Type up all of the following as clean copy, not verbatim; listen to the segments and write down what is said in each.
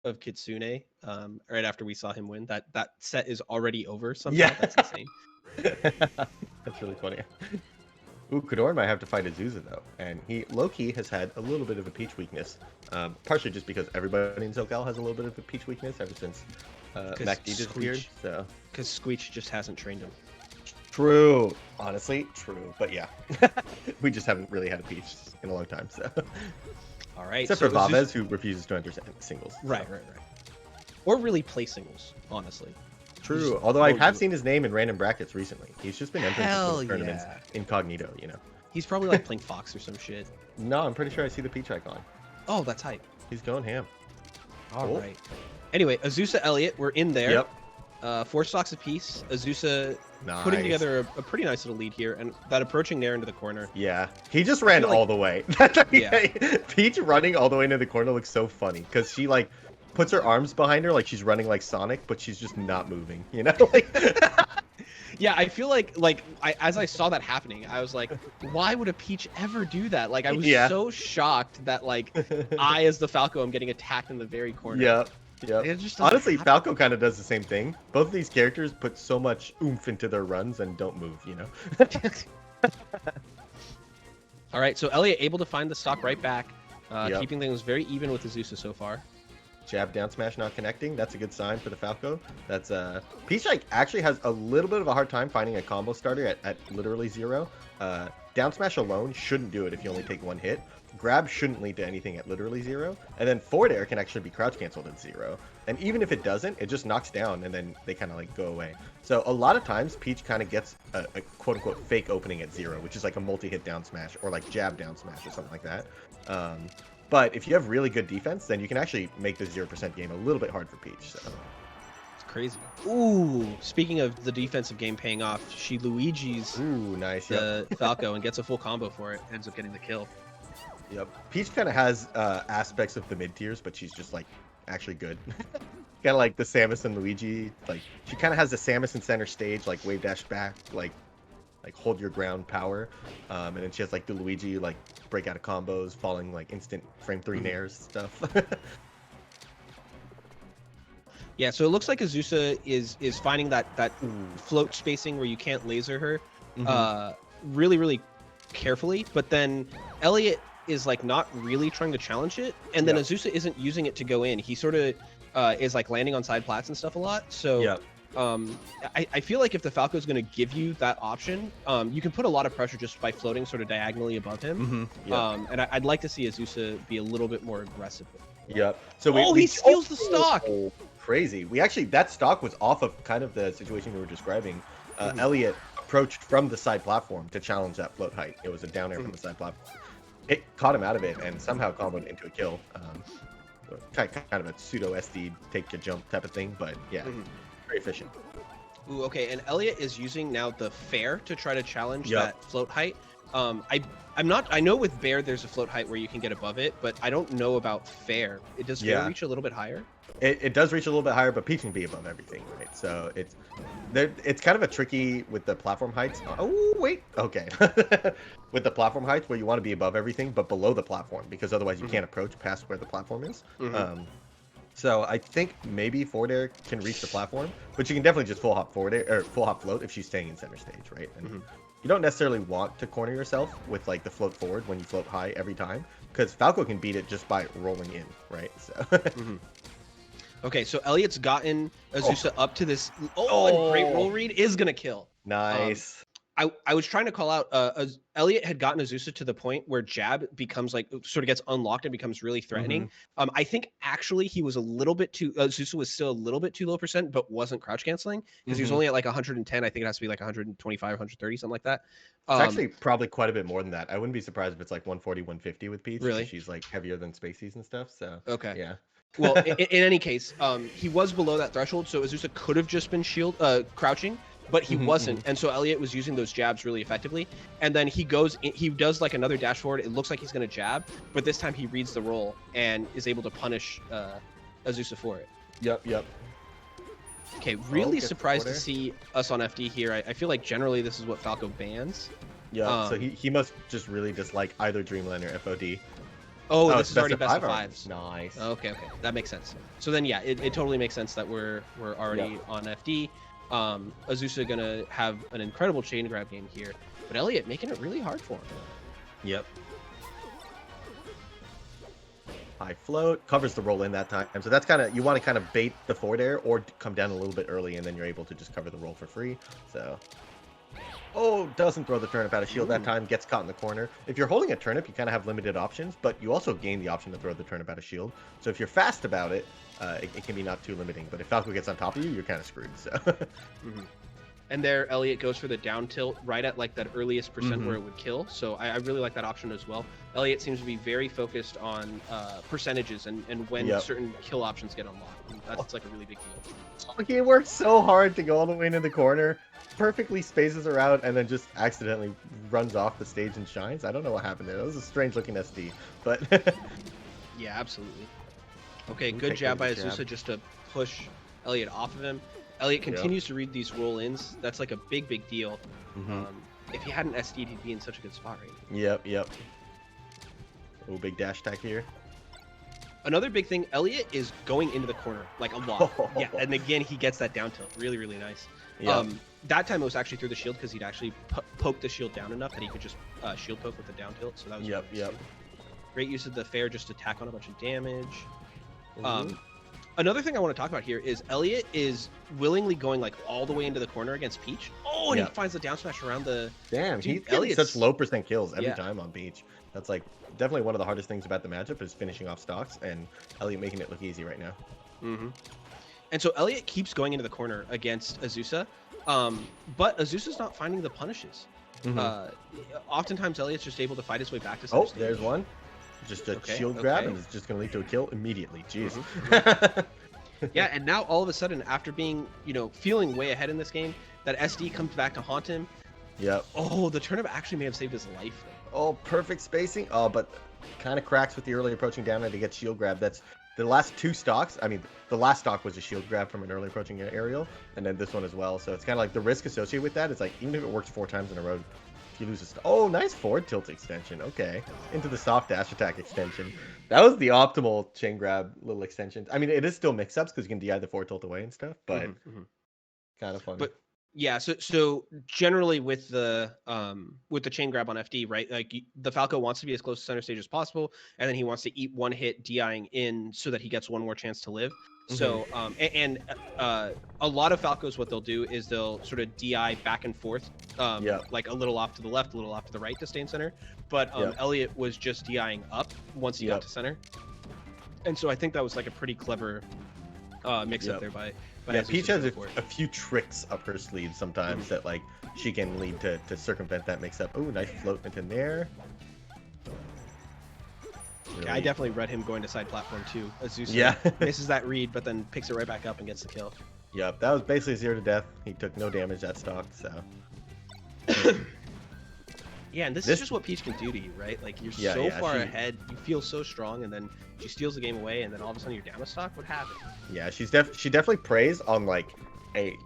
of Kitsune right after we saw him win. That set is already over somehow. Yeah. That's insane. That's really funny. Ooh, Kador might have to fight Azusa though, and he low-key has had a little bit of a Peach weakness, partially just because everybody in SoCal has a little bit of a Peach weakness ever since MacD disappeared. So because Squeech just hasn't trained him. true, honestly, true, but yeah, we just haven't really had a Peach in a long time. So All right, except so for Vavez, who refuses to enter singles. Right. Or really play singles, honestly. True, although I have seen his name in random brackets recently. He's just been entering Hell some tournaments yeah. incognito, you know. He's probably like playing Fox or some shit. No, I'm pretty sure I see the Peach icon. Oh, that's hype. He's going ham. All right. Anyway, Azusa, Elliot, we're in there. Yep. 4 stocks apiece. Azusa putting together a pretty nice little lead here, and that approaching Nair into the corner. Yeah, he just ran all the way. Yeah. Peach running all the way into the corner looks so funny because she like puts her arms behind her like she's running like Sonic, but she's just not moving. You know? Yeah, I feel like as I saw that happening, I was like, why would a Peach ever do that? Like, I was so shocked that like I, as the Falco, am getting attacked in the very corner. Yeah. Yeah. Honestly, Falco kind of does the same thing. Both of these characters put so much oomph into their runs and don't move, you know? All right, so Elliot able to find the stock right back, keeping things very even with Azusa so far. Jab down smash not connecting. That's a good sign for the Falco. That's Peach like actually has a little bit of a hard time finding a combo starter at literally 0. Down smash alone shouldn't do it if you only take 1 hit. Grab shouldn't lead to anything at literally 0. And then forward air can actually be crouch canceled at 0. And even if it doesn't, it just knocks down and then they kind of like go away. So a lot of times Peach kind of gets a quote unquote fake opening at 0, which is like a multi-hit down smash or like jab down smash or something like that. But if you have really good defense, then you can actually make the 0% game a little bit hard for Peach. So. It's crazy. Ooh, speaking of the defensive game paying off, she Luigi's the Falco and gets a full combo for it, ends up getting the kill. Yep. Peach kind of has aspects of the mid tiers, but she's just like actually good. Kind of like the Samus and Luigi. Like she kind of has the Samus in center stage, like wave dash back, like hold your ground power, and then she has like the Luigi like break out of combos, falling like instant frame 3 nairs stuff. Yeah, so it looks like Azusa is finding that float spacing where you can't laser her really carefully, but then Elliot is like not really trying to challenge it, and then Azusa isn't using it to go in. He sort of is like landing on side plats and stuff a lot. So I feel like if the Falco is going to give you that option, you can put a lot of pressure just by floating sort of diagonally above him. And I'd like to see Azusa be a little bit more aggressive. Yep. So he steals the stock. Crazy. We actually, that stock was off of kind of the situation we were describing. Elliot approached from the side platform to challenge that float height. It was a down air from the side platform. It caught him out of it and somehow comboed into a kill. Kind of a pseudo SD take a jump type of thing, but yeah. Very efficient. Ooh, okay, and Elliot is using now the fair to try to challenge that float height. I know with Bear there's a float height where you can get above it, but I don't know about fair. It does fair reach a little bit higher? It does reach a little bit higher, but Peach can be above everything, right? So it's kind of a tricky with the platform heights. Oh wait, okay. With the platform heights where you want to be above everything, but below the platform, because otherwise you can't approach past where the platform is. So I think maybe forward air can reach the platform, but you can definitely just full hop forward air or full hop float if she's staying in center stage, right? And you don't necessarily want to corner yourself with like the float forward when you float high every time, because Falco can beat it just by rolling in, right? So. Okay, so Elliot's gotten Azusa up to this. And great roll read is gonna kill. Nice. I was trying to call out Elliot had gotten Azusa to the point where jab becomes like sort of gets unlocked and becomes really threatening. I think actually he was a little bit too Azusa was still a little bit too low percent, but wasn't crouch canceling because he was only at like 110. I think it has to be like 125, 130, something like that. It's actually probably quite a bit more than that. I wouldn't be surprised if it's like 140, 150 with Peach. Really? She's like heavier than Spaceys and stuff. So okay, yeah. Well, in any case, he was below that threshold, so Azusa could have just been crouching. But he wasn't, and so Elliot was using those jabs really effectively. And then he does like another dash forward. It looks like he's going to jab, but this time he reads the roll and is able to punish Azusa for it. Yep. Okay, really surprised to see us on FD here. I feel like generally this is what Falco bans. Yeah, so he must just really dislike either Dreamland or FOD. Oh, Oh, this it's is already best of best of five fives. Nice. Okay, that makes sense. So then, yeah, it totally makes sense that we're already on FD. Azusa gonna have an incredible chain grab game here, but Elliot making it really hard for him. Yep. High float covers the roll in that time, so that's kind of, you want to kind of bait the forward air or come down a little bit early, and then you're able to just cover the roll for free. So, oh, doesn't throw the turnip out of shield that time, gets caught in the corner. If you're holding a turnip, you kind of have limited options, but you also gain the option to throw the turnip out of shield. So if you're fast about it, it can be not too limiting. But if Falco gets on top of you, you're kind of screwed. So. And there, Elliot goes for the down tilt right at like that earliest percent where it would kill. So I really like that option as well. Elliot seems to be very focused on percentages and when certain kill options get unlocked. And that's like a really big deal. He works so hard to go all the way into the corner, perfectly spaces her out, and then just accidentally runs off the stage and shines. I don't know what happened there. That was a strange looking SD, but yeah, absolutely. Okay, good jab by Azusa just to push Elliot off of him. Elliot continues to read these roll-ins. That's like a big deal. If he hadn't SD'd, he'd be in such a good spot right now. Yep. Oh, big dash attack here. Another big thing, Elliot is going into the corner like a lot. Yeah, and again, he gets that down tilt. Really nice. That time it was actually through the shield because he'd actually poked the shield down enough that he could just shield poke with the down tilt. So that was really nice. Great use of the fair just to tack on a bunch of damage. Another thing I want to talk about here is Elliot is willingly going like all the way into the corner against Peach. Oh, and he finds the down smash around the... Damn, he's getting such low percent kills every time on Peach. That's like definitely one of the hardest things about the matchup is finishing off stocks, and Elliot making it look easy right now. And so Elliot keeps going into the corner against Azusa, but Azusa's not finding the punishes. Oftentimes Elliot's just able to fight his way back to center stage. There's one. Just a shield grab, and it's just going to lead to a kill immediately. Jeez. Yeah, and now all of a sudden, after being, feeling way ahead in this game, that SD comes back to haunt him. Yep. Oh, the turnip actually may have saved his life. Oh, perfect spacing. Oh, but kind of cracks with the early approaching down and to get shield grab. That's the last two stocks. I mean, the last stock was a shield grab from an early approaching aerial, and then this one as well. So it's kind of like the risk associated with that is like, even if it works 4 times in a row, you lose a oh, nice forward tilt extension. Okay, into the soft dash attack extension. That was the optimal chain grab little extension. I mean, it is still mix-ups because you can DI the forward tilt away and stuff, but kind of fun. But yeah, so generally with the chain grab on FD, right? Like the Falco wants to be as close to center stage as possible, and then he wants to eat one hit DIing in so that he gets one more chance to live. So a lot of Falcos, what they'll do is they'll sort of DI back and forth, like a little off to the left, a little off to the right to stay in center. But Elliot was just DIing up once he got to center, and so I think that was like a pretty clever mix up there by Peach has a few tricks up her sleeve sometimes that like she can lead to circumvent that mix up. Oh, nice float into there. Really? I definitely read him going to side platform too. Azusa misses that read, but then picks it right back up and gets the kill. Yep, that was basically 0 to death. He took no damage that stock, so. Yeah, and this is just what Peach can do to you, right? Like you're so far ahead, you feel so strong, and then she steals the game away, and then all of a sudden you're down a stock. What happened? Yeah, she definitely preys on like a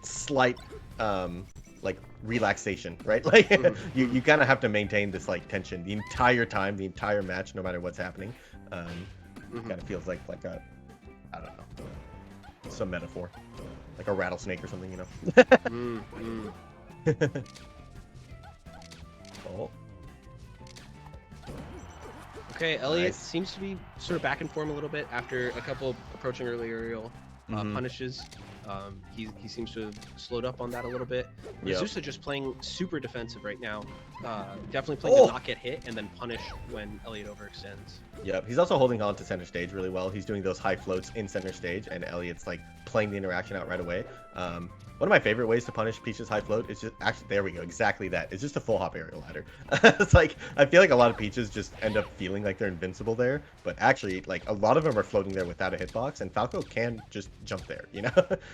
slight like relaxation, right? Like you kind of have to maintain this like tension the entire time, the entire match, no matter what's happening. Kind of feels like a, I don't know, some metaphor, like a rattlesnake or something, Oh. Okay, Elliot seems to be sort of back in form a little bit after a couple approaching early aerial punishes. He seems to have slowed up on that a little bit. Azusa just playing super defensive right now. Definitely playing to not get hit and then punish when Elliot overextends. Yep, he's also holding on to center stage really well. He's doing those high floats in center stage, and Elliot's like playing the interaction out right away. One of my favorite ways to punish Peach's high float is just actually, there we go, exactly that. It's just a full hop aerial ladder. It's like, I feel like a lot of Peaches just end up feeling like they're invincible there, but actually, like, a lot of them are floating there without a hitbox, and Falco can just jump there,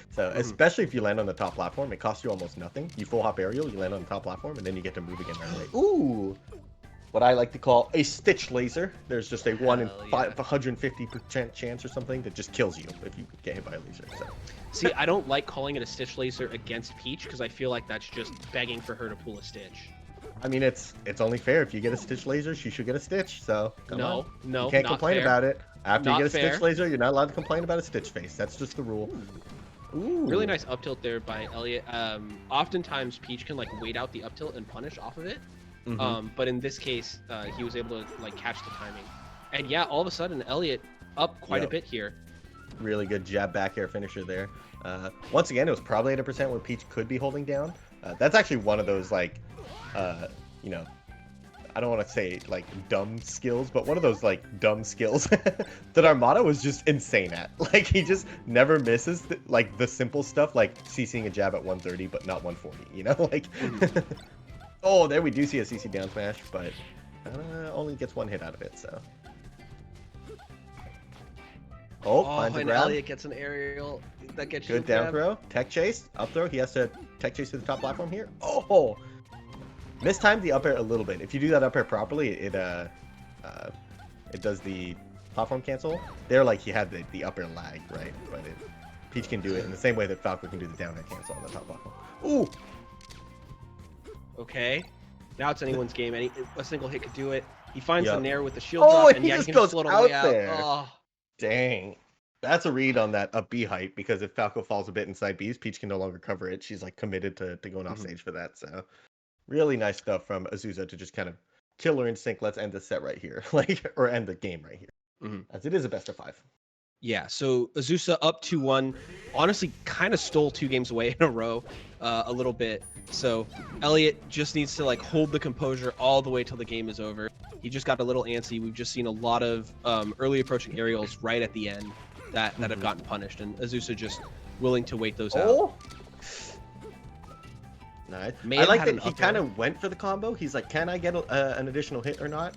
So, especially if you land on the top platform, it costs you almost nothing. You full hop aerial, you land on the top platform, and then you get to move again right away. Ooh! What I like to call a stitch laser. There's just a 1 in 150% chance or something that just kills you if you get hit by a laser. So. See, I don't like calling it a stitch laser against Peach because I feel like that's just begging for her to pull a stitch. I mean, it's only fair. If you get a Stitch laser, she should get a Stitch. So come on. No, You can't not complain fair. about it. After Not you get a fair. Stitch laser, you're not allowed to complain about a Stitch face. That's just the rule. Ooh. Really nice up tilt there by Elliot. Oftentimes Peach can like wait out the up tilt and punish off of it. But in this case, he was able to like catch the timing. And yeah, all of a sudden Elliot up quite a bit here. Really good jab back air finisher there. Once again, it was probably at a percent where Peach could be holding down. That's actually one of those like, you know, I don't want to say like dumb skills, but one of those like dumb skills that Armada was just insane at. Like he just never misses like the simple stuff, like CCing a jab at 130 but not 140. You know, like. Oh, there we do see a CC down smash, but only gets one hit out of it. So. Oh, finds a and grab. Elliot gets an aerial that gets Good down throw. Tech chase. Up throw. He has to tech chase to the top platform here. Oh! Mistimed the up air a little bit. If you do that up air properly, it does the platform cancel. There, like, he had the up air lag, right? But Peach can do it in the same way that Falco can do the down air cancel on the top platform. Ooh! Okay. Now it's anyone's game. A single hit could do it. He finds the nair with the shield drop, and he yeah, just he can goes float all out the way out. there. Oh. Dang. That's a read on that up B height, because if Falco falls a bit inside B's, Peach can no longer cover it. She's like committed to going off stage for that. So really nice stuff from Azusa to just kind of kill her instinct. Let's end the set right here. Or end the game right here. As it is a best of 5. Yeah, so Azusa up 2-1. Honestly, kind of stole 2 games away in a row a little bit. So Elliot just needs to like hold the composure all the way till the game is over. He just got a little antsy. We've just seen a lot of early approaching aerials right at the end that have gotten punished, and Azusa just willing to wait those out. Nice. I like that he kind of went for the combo. He's like, can I get an additional hit or not?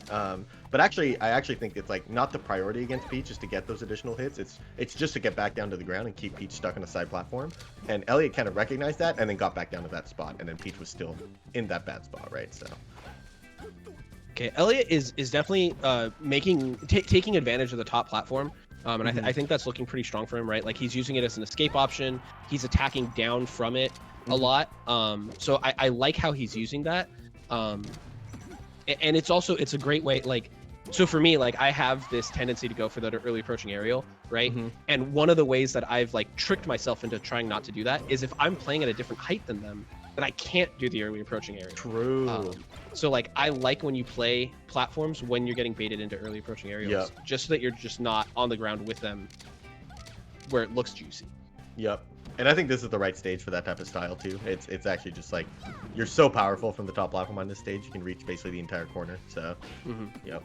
But actually, I actually think it's like not the priority against Peach is to get those additional hits. It's just to get back down to the ground and keep Peach stuck on a side platform. And Elliot kind of recognized that and then got back down to that spot. And then Peach was still in that bad spot, right? So. Okay, Elliot is definitely taking advantage of the top platform. And I think that's looking pretty strong for him, right? Like he's using it as an escape option. He's attacking down from it a lot. So I like how he's using that. And it's a great way, like, so for me, like I have this tendency to go for the early approaching aerial, right? And one of the ways that I've like tricked myself into trying not to do that is if I'm playing at a different height than them, then I can't do the early approaching aerial. True. So like I like when you play platforms when you're getting baited into early approaching aerials, just so that you're just not on the ground with them where it looks juicy. Yep. And I think this is the right stage for that type of style too. It's actually just like you're so powerful from the top platform on this stage, you can reach basically the entire corner. So, yep.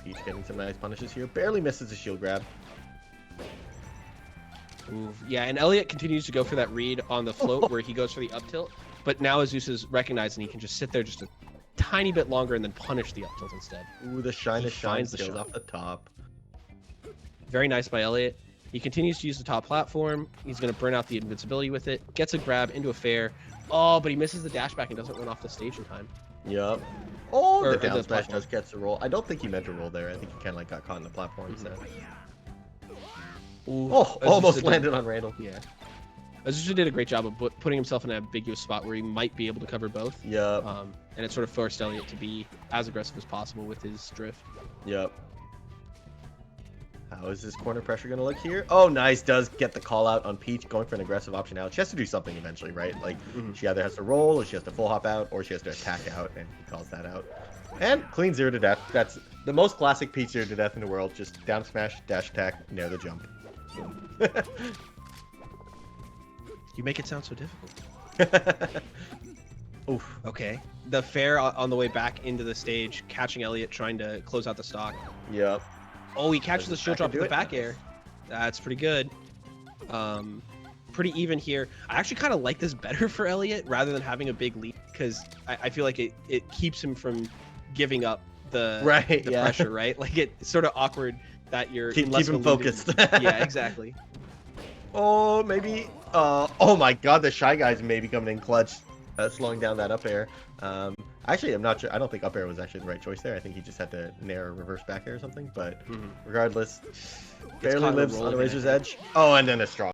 Peach getting some nice punishes here. Barely misses a shield grab. Ooh, yeah, and Elliot continues to go for that read on the float where he goes for the up tilt, but now Azusa's recognized and he can just sit there just a tiny bit longer and then punish the up tilt instead. Ooh, the shine finds the skills shot off the top. Very nice by Elliot. He continues to use the top platform. He's going to burn out the invincibility with it. Gets a grab into a fair. Oh, but he misses the dash back and doesn't run off the stage in time. Yep. Oh, the down smash does get the roll. I don't think he meant to roll there. I think he kind of like got caught in the platform. So. Ooh, oh, almost landed on Randall. Yeah. Azusa did a great job of putting himself in an ambiguous spot where he might be able to cover both. Yep. And it sort of forced Elliot to be as aggressive as possible with his drift. Yep. How is this corner pressure going to look here? Oh, nice. Does get the call out on Peach, going for an aggressive option out. She has to do something eventually, right? Like, she either has to roll, or she has to full hop out, or she has to attack out, and he calls that out. And clean 0 to death. That's the most classic Peach 0 to death in the world. Just down smash, dash attack, nair the jump. You make it sound so difficult. Oof. Okay. The fair on the way back into the stage, catching Elliot trying to close out the stock. Yep. Oh, he catches the shield drop with the back air. That's pretty good. Pretty even here. I actually kind of like this better for Elliot rather than having a big lead, because I feel like it keeps him from giving up the pressure, right? Like it's sort of awkward that you're keep him focused. Yeah, exactly. Oh, maybe. Oh my God, the Shy Guy's maybe coming in clutch, slowing down that up air. Actually, I'm not sure. I don't think up air was actually the right choice there. I think he just had to nair a reverse back air or something. But regardless, barely lives on the razor's edge. Oh, and then a strong.